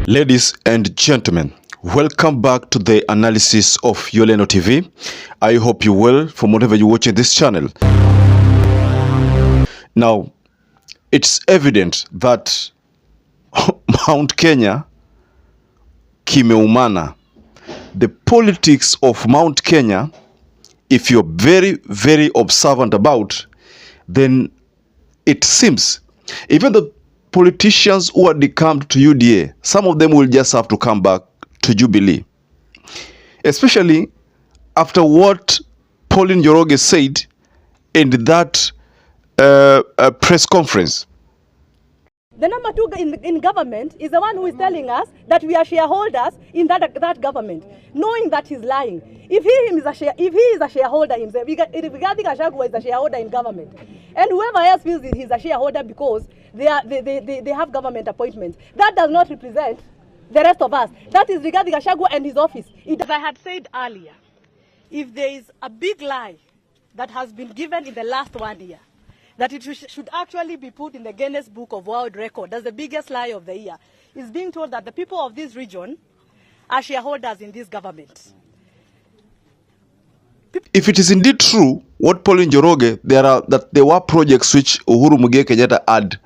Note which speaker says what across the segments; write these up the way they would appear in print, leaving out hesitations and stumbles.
Speaker 1: Ladies and gentlemen, welcome back to the analysis of YOLENO TV. I hope you well from whatever you're watching this channel. Now, it's evident that Mount Kenya kimeumana. The politics of Mount Kenya, if you're very observant about, then it seems even the politicians who are decamped to UDA, some of them will just have to come back to Jubilee. Especially after what Pauline NJOROGE said in that press conference.
Speaker 2: The number two in government is the one who is telling us that we are shareholders in that government, knowing that he's lying. If he is a shareholder himself, RUTO-GACHAGUA is a shareholder in government, and whoever else feels he's a shareholder because they have government appointments, that does not represent the rest of us. That is RUTO-GACHAGUA and his office. As I had said earlier, if there is a big lie that has been given in the last 1 year, that it should actually be put in the Guinness Book of World Record as the biggest lie of the year, is being told that the people of this region are shareholders in this government.
Speaker 1: If it is indeed true what Pauline NJOROGE, there were projects which Uhuru Muigai Kenyatta had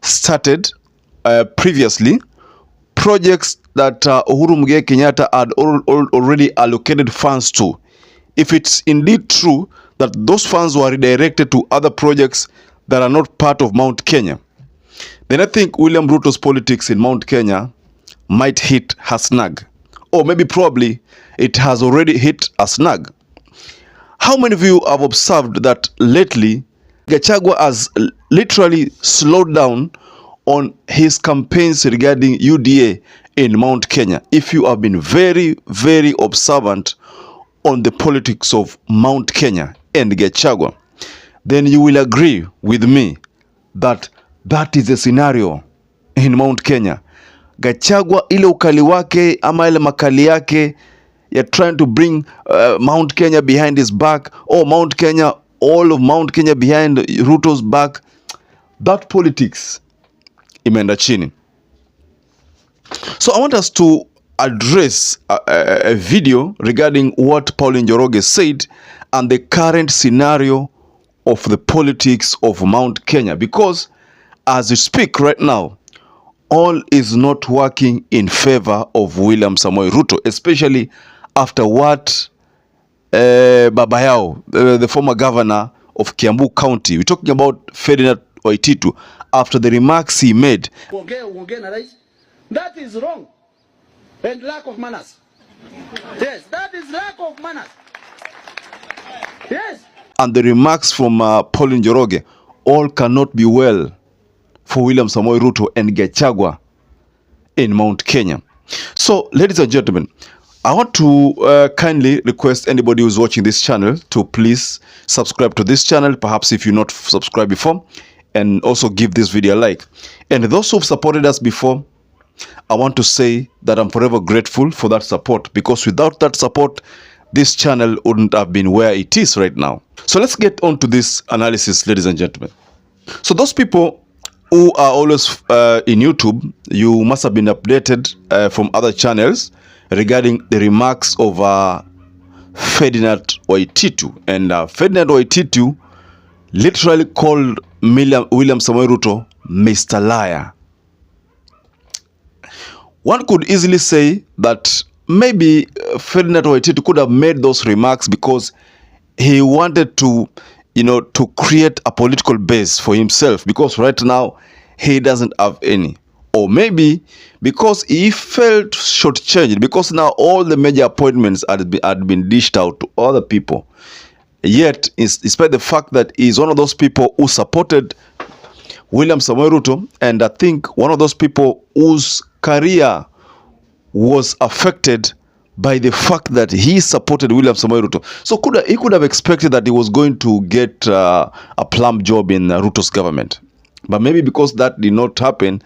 Speaker 1: started previously, projects that Uhuru Muigai Kenyatta had already allocated funds to. If it's indeed true that those funds were redirected to other projects that are not part of Mount Kenya, then I think William Ruto's politics in Mount Kenya might hit a snag. Or maybe probably it has already hit a snag. How many of you have observed that lately Gachagua has literally slowed down on his campaigns regarding UDA in Mount Kenya? If you have been very observant on the politics of Mount Kenya and Gachagua, then you will agree with me that that is the scenario in Mount Kenya. Gachagua, ile ukali wake ama ile makali yake, you're trying to bring Mount Kenya behind his back, or Mount Kenya, all of Mount Kenya behind Ruto's back. That politics imeenda chini. So I want us to address a video regarding what Pauline NJOROGE said and the current scenario of the politics of Mount Kenya, because as we speak right now, all is not working in favor of William Samoei Ruto, especially after what Baba Yao, the former governor of Kiambu County, we're talking about Ferdinand Waititu, after the remarks he made.
Speaker 3: That is wrong and lack of manners. Yes, that is lack of manners. Yes.
Speaker 1: And the remarks from Pauline NJOROGE, all cannot be well for William Samoei Ruto and Gachagua in Mount Kenya. So, ladies and gentlemen, I want to kindly request anybody who's watching this channel to please subscribe to this channel, perhaps if you're not subscribed before, and also give this video a like. And those who've supported us before, I want to say that I'm forever grateful for that support, because without that support, this channel wouldn't have been where it is right now. So let's get on to this analysis, ladies and gentlemen. So those people who are always in YouTube, you must have been updated from other channels regarding the remarks of Ferdinand Waititu. And Ferdinand Waititu literally called William Samoei Ruto Mr. Liar. One could easily say that maybe Ferdinand Waititu could have made those remarks because he wanted to, to create a political base for himself, because right now he doesn't have any. Or maybe because he felt shortchanged, because now all the major appointments had been dished out to other people. Yet, despite the fact that he's one of those people who supported William Samoei Ruto, and I think one of those people whose career was affected by the fact that he supported William Samoei Ruto. So he could have expected that he was going to get a plum job in Ruto's government. But maybe because that did not happen,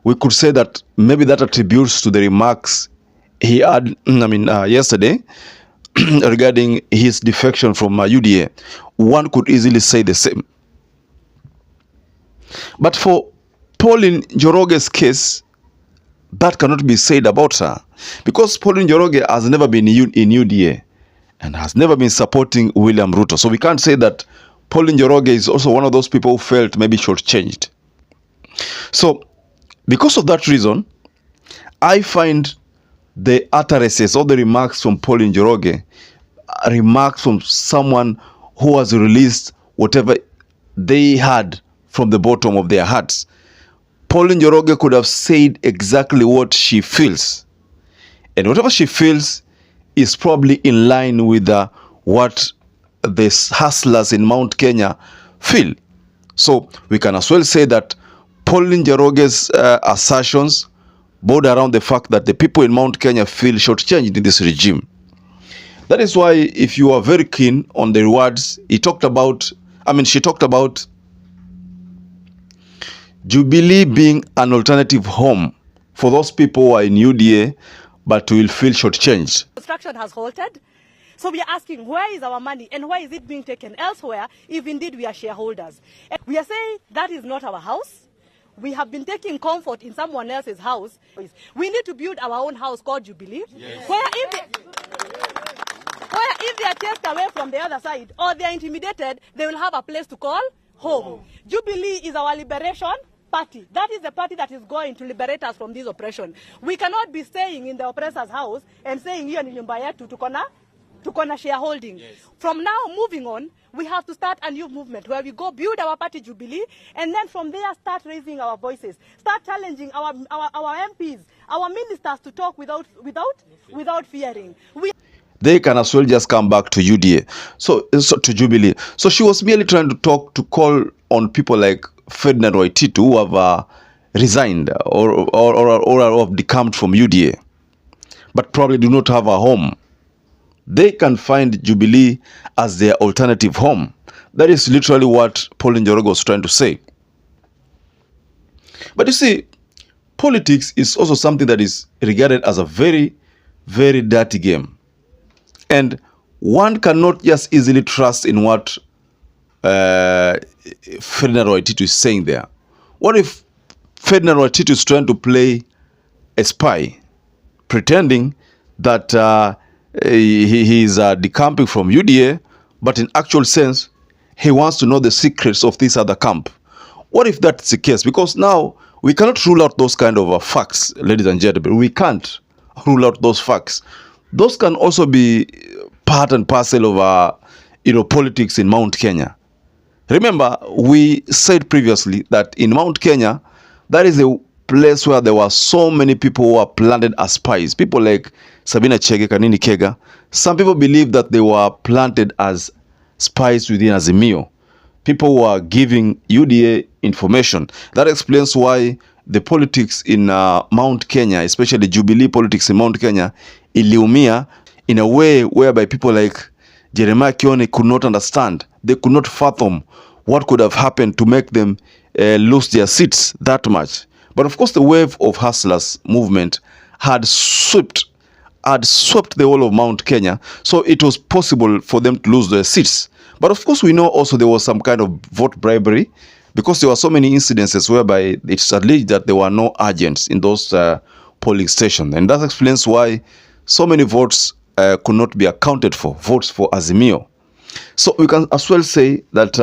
Speaker 1: we could say that maybe that attributes to the remarks he had, yesterday regarding his defection from UDA. One could easily say the same. But for Pauline NJOROGE's case, that cannot be said about her, because Pauline Njoroge has never been in UDA and has never been supporting William Ruto. So we can't say that Pauline Njoroge is also one of those people who felt maybe shortchanged. So because of that reason, I find the utterances or the remarks from Pauline Njoroge remarks from someone who has released whatever they had from the bottom of their hearts. Pauline Njoroge could have said exactly what she feels, and whatever she feels is probably in line with what the hustlers in Mount Kenya feel. So we can as well say that Pauline Njoroge's assertions border around the fact that the people in Mount Kenya feel shortchanged in this regime. That is why, if you are very keen on the rewards, she talked about Jubilee being an alternative home for those people who are in UDA but will feel shortchanged.
Speaker 2: Construction has halted. So we are asking, where is our money and why is it being taken elsewhere if indeed we are shareholders? And we are saying that is not our house. We have been taking comfort in someone else's house. We need to build our own house called Jubilee, yes, where if they are chased away from the other side or they are intimidated, they will have a place to call home. Jubilee is our liberation party. That is the party that is going to liberate us from this oppression. We cannot be staying in the oppressor's house and saying, hiyo ni nyumba yetu, tuko na shareholding. Yes. From now moving on, we have to start a new movement where we go build our party Jubilee, and then from there start raising our voices, start challenging our MPs, our ministers to talk without fearing.
Speaker 1: They can as well just come back to UDA, so to Jubilee. So she was merely trying to call on people like Ferdinand Waititu who have resigned or have decamped from UDA, but probably do not have a home. They can find Jubilee as their alternative home. That is literally what Pauline Njoroge was trying to say. But you see, politics is also something that is regarded as a very, very dirty game. And one cannot just easily trust in what Ferdinand Waititu is saying there. What if Ferdinand Waititu is trying to play a spy, pretending that he is decamping from UDA, but in actual sense, he wants to know the secrets of this other camp? What if that's the case? Because now we cannot rule out those kind of facts, ladies and gentlemen. We can't rule out those facts. Those can also be part and parcel of politics in Mount Kenya. Remember, we said previously that in Mount Kenya, that is a place where there were so many people who were planted as spies. People like Sabina Chege, Kanini Kega. Some people believe that they were planted as spies within Azimio. People who are giving UDA information. That explains why the politics in Mount Kenya, especially Jubilee politics in Mount Kenya, iliumia in a way whereby people like Jeremiah Kioni could not understand. They could not fathom what could have happened to make them lose their seats that much. But of course, the wave of hustlers movement had swept the whole of Mount Kenya, so it was possible for them to lose their seats. But of course, we know also there was some kind of vote bribery, because there were so many incidences whereby it's alleged that there were no agents in those polling stations. And that explains why so many votes could not be accounted for, votes for Azimio. So we can as well say that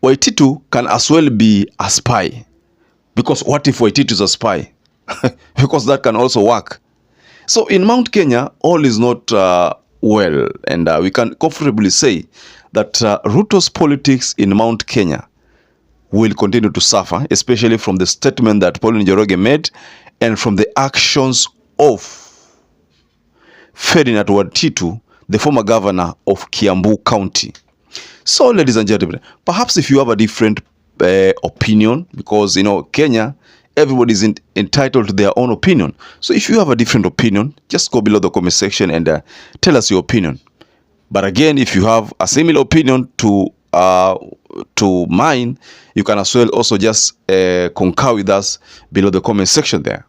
Speaker 1: Waititu can as well be a spy. Because what if Waititu is a spy? Because that can also work. So in Mount Kenya, all is not well. And we can comfortably say that Ruto's politics in Mount Kenya will continue to suffer, especially from the statement that Pauline Njoroge made and from the actions of Ferdinand Waititu, the former governor of Kiambu County. So, ladies and gentlemen, perhaps if you have a different opinion, because, Kenya, everybody is entitled to their own opinion. So if you have a different opinion, just go below the comment section and tell us your opinion. But again, if you have a similar opinion to mine, you can as well also just concur with us below the comment section there.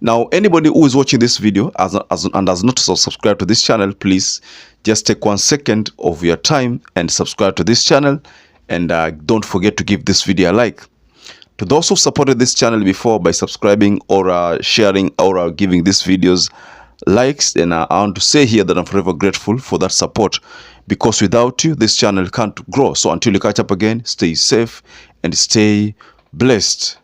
Speaker 1: Now, anybody who is watching this video and has not subscribed to this channel, please just take 1 second of your time and subscribe to this channel. And don't forget to give this video a like. To those who've supported this channel before by subscribing or sharing or giving these videos likes, then I want to say here that I'm forever grateful for that support, because without you, this channel can't grow. So until you catch up again, stay safe and stay blessed.